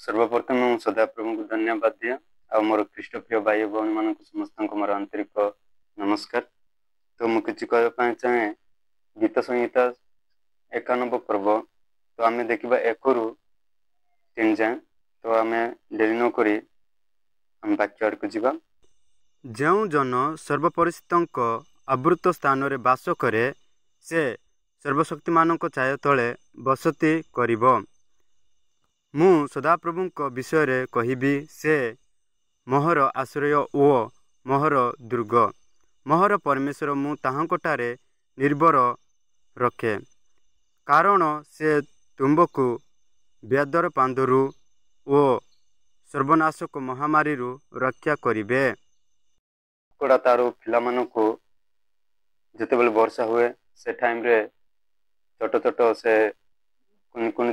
सर्वप्रथम मु सदाप्रभु को धन्यवाद दिया आ मोर ख्रीष्टप्रिय भाई भौणी मान समस्त मोर आंतरिक नमस्कार। तो मुझे किसी कहना चाहे गीत संहिता 91 पर्व तो आम देखा 1 ରୁ 3 जाए तो आम डेरी नक आम वाक्य आड़ को जीवा। ଯେଉଁ ଜନ ସର୍ବପରିଚିତଙ୍କ ଆବୃତ ସ୍ଥାନରେ ବାସ କରେ ସେ ସର୍ବଶକ୍ତିମାନଙ୍କ ଛାୟା ତଳେ ବସତି କରିବ। ମୁଁ ସଦାପ୍ରଭୁଙ୍କ ବିଷୟରେ କହିବି, ସେ ମୋହର ଆଶ୍ରୟ ଓ ମୋହର ଦୁର୍ଗ, ମୋହର ପରମେଶ୍ୱର। ମୁଁ ତାହାଙ୍କଠାରେ ନିର୍ଭର ରଖେ, କାରଣ ସେ ତୁମ୍ଭକୁ ବ୍ୟାଧର ପାନ୍ଦରୁ ଓ ସର୍ବନାଶକ ମହାମାରୀରୁ ରକ୍ଷା କରିବେ। କୁକୁଡ଼ା ତାର ପିଲାମାନଙ୍କୁ ଯେତେବେଳେ ବର୍ଷା ହୁଏ ସେ ଟାଇମ୍ ରେ ଛୋଟ ଛୋଟ ସେ କୁନି କୁନି